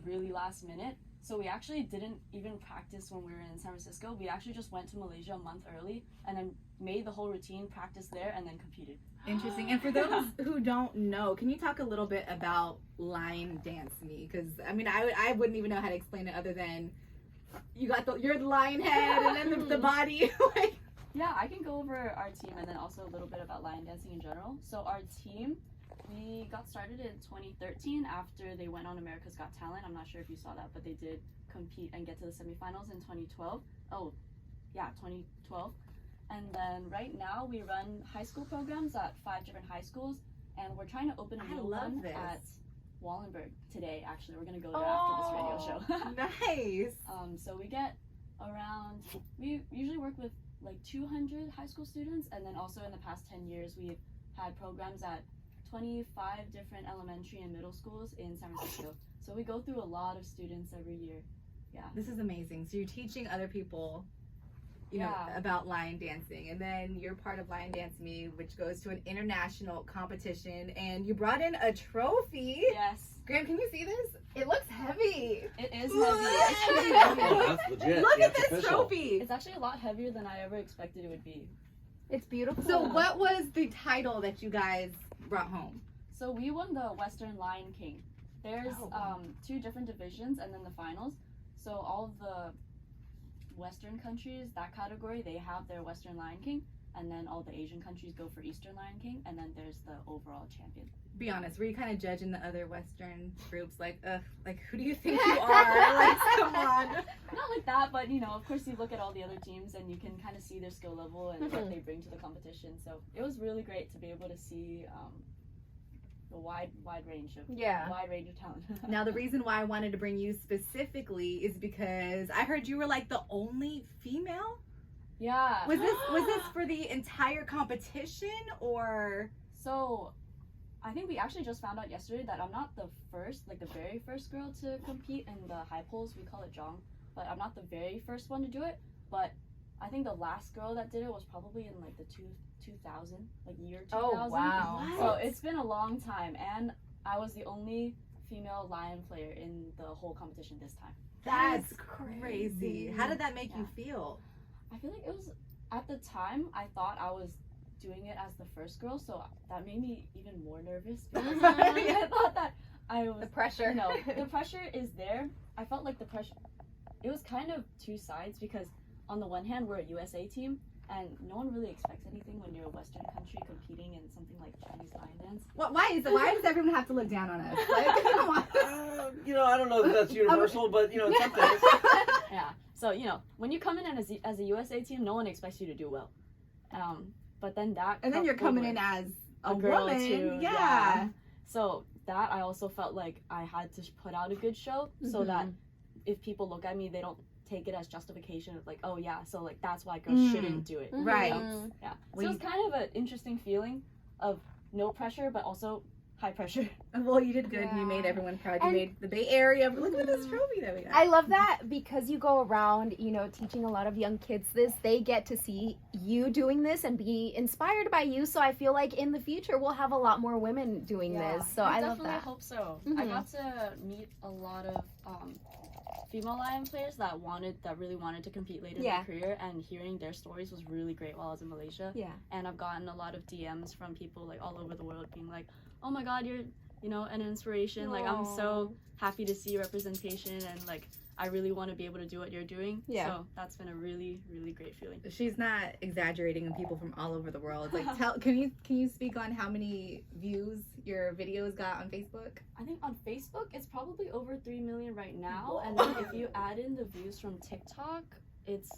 really last minute. So we actually didn't even practice when we were in San Francisco. We actually just went to Malaysia a month early and then made the whole routine, practiced there, and then competed. Interesting. And for those who don't know, can you talk a little bit about Lion Dance Me? Because I mean, I wouldn't even know how to explain it other than you're the lion head and then the body. Like, yeah, I can go over our team and then also a little bit about lion dancing in general. So our team, we got started in 2013 after they went on America's Got Talent. I'm not sure if you saw that, but they did compete and get to the semifinals in 2012. Oh, yeah, 2012. And then right now we run high school programs at 5 different high schools, and we're trying to open a new one at Wallenberg today. Actually, we're gonna go there after this radio show. Nice. So we get around. We usually work with like 200 high school students, and then also in the past 10 years we've had programs at 25 different elementary and middle schools in San Francisco. So we go through a lot of students every year. Yeah. This is amazing. So you're teaching other people, you know, about lion dancing, and then you're part of Lion Dance Me, which goes to an international competition, and you brought in a trophy. Yes. Graham, can you see this? It looks heavy. It is heavy. It's pretty heavy. Oh, that's legit. Look Yeah, at it's this official. trophy. It's actually a lot heavier than I ever expected it would be. It's beautiful. So what was the title that you guys brought home? So we won the Western Lion King. There's 2 different divisions and then the finals. So all of the Western countries, that category, they have their Western Lion King, and then all the Asian countries go for Eastern Lion King, and then there's the overall champion. Be honest, were you kind of judging the other Western groups, like who do you think you are? Like, come on. Not like that, but you know, of course you look at all the other teams and you can kind of see their skill level and what they bring to the competition. So it was really great to be able to see the wide range of talent. Now, the reason why I wanted to bring you specifically is because I heard you were like the only female. Yeah. Was this for the entire competition, or? So I think we actually just found out yesterday that I'm not the very first girl to compete in the high poles. We call it Zhang, but I'm not the very first one to do it. But I think the last girl that did it was probably in like the 2000, like year 2000. Oh, wow. So it's been a long time, and I was the only female lion player in the whole competition this time. That's crazy. How did that make you feel? I feel like it was, at the time, I thought I was doing it as the first girl, so that made me even more nervous because I thought that I was... The pressure. No, the pressure is there. I felt like the pressure... It was kind of 2 sides because on the one hand, we're a USA team, and no one really expects anything when you're a Western country competing in something like Chinese lion dance. Why does everyone have to look down on us? Like, come on. You know, I don't know if that's universal, but you know, some things. Yeah. So, you know, when you come in as a USA team, no one expects you to do well. But then that... And then you're coming in as a girl woman. too. Yeah. So that I also felt like I had to put out a good show so that if people look at me, they don't take it as justification of like, oh yeah, so like that's why girls shouldn't do it. Right. You know? Yeah. So it was kind of an interesting feeling of no pressure, but also high pressure. Well, you did good. Yeah. You made everyone proud. You made the Bay Area. Look at this trophy that we got. I love that because you go around, you know, teaching a lot of young kids this. They get to see you doing this and be inspired by you. So I feel like in the future we'll have a lot more women doing this. So I love that. I hope so. I got to meet a lot of female lion players that really wanted to compete later in their career, and hearing their stories was really great while I was in Malaysia. Yeah. And I've gotten a lot of DMs from people like all over the world being like, oh my god, you're, you know, an inspiration. Like, I'm so happy to see representation, and like I really want to be able to do what you're doing. Yeah. So that's been a really, really great feeling. She's not exaggerating, and people from all over the world. Like, can you speak on how many views your videos got on Facebook? I think on Facebook it's probably over 3 million right now, and then if you add in the views from TikTok, it's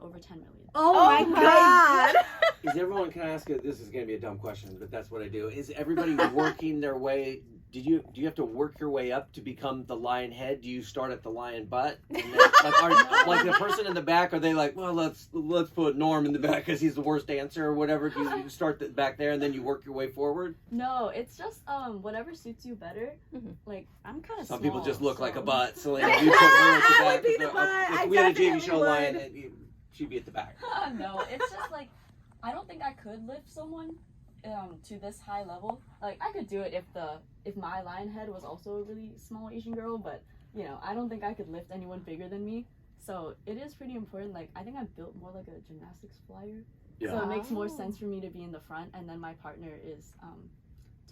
over 10 million. Oh my god! Is everyone? Can I ask you? This is going to be a dumb question, but that's what I do. Is everybody working their way? Do you have to work your way up to become the lion head? Do you start at the lion butt? And then, like the person in the back, are they like, well, let's put Norm in the back because he's the worst dancer or whatever? Do you start back there and then you work your way forward? No, it's just whatever suits you better. Like, I'm kind of Some small, people just look like a so- butt, so like, you put her at the I would back. be the butt. If we had a JV definitely show would. lion, she'd be at the back. No, it's just like I don't think I could lift someone to this high level. Like, I could do it if my lion head was also a really small Asian girl, but you know, I don't think I could lift anyone bigger than me. So it is pretty important. Like, I think I'm built more like a gymnastics flyer. Yeah. So it makes more Oh. sense for me to be in the front. And then my partner is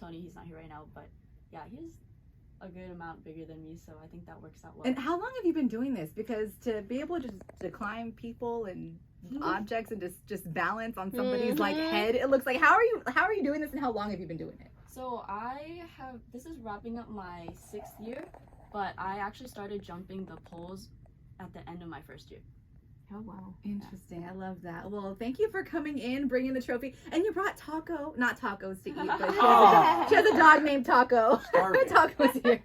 Tony. He's not here right now, but yeah, he's a good amount bigger than me. So I think that works out well. And how long have you been doing this? Because to be able to climb people and objects and just balance on somebody's like Mhm. head, it looks like how are you doing this, and how long have you been doing it? So this is wrapping up my 6th year, but I actually started jumping the poles at the end of my 1st year. Oh wow. Interesting. I love that. Well, thank you for coming in, bringing the trophy, and you brought Taco, not tacos to eat, but she has a dog named Taco. Starving. Taco's here.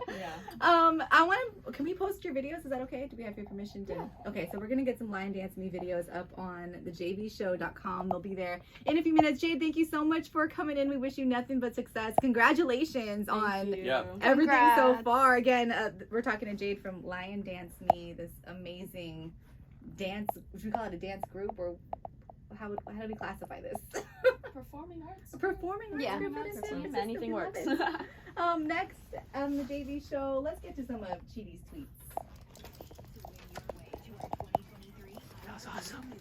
Yeah. Can we post your videos? Is that okay? Do we have your permission to? Yeah. Okay, so we're gonna get some Lion Dance Me videos up on thejvshow.com. They'll be there in a few minutes. Jade, thank you so much for coming in. We wish you nothing but success. Congratulations on Thank you. Yeah. everything so Congrats. far. Again, we're talking to Jade from Lion Dance Me, this amazing dance. Would we call it a dance group, or how do we classify this? Performing arts. Performing arts Yeah. group. It is. Performing. It's Anything we love works. it. Next on the JV show, let's get to some of Chidi's tweets. That was awesome.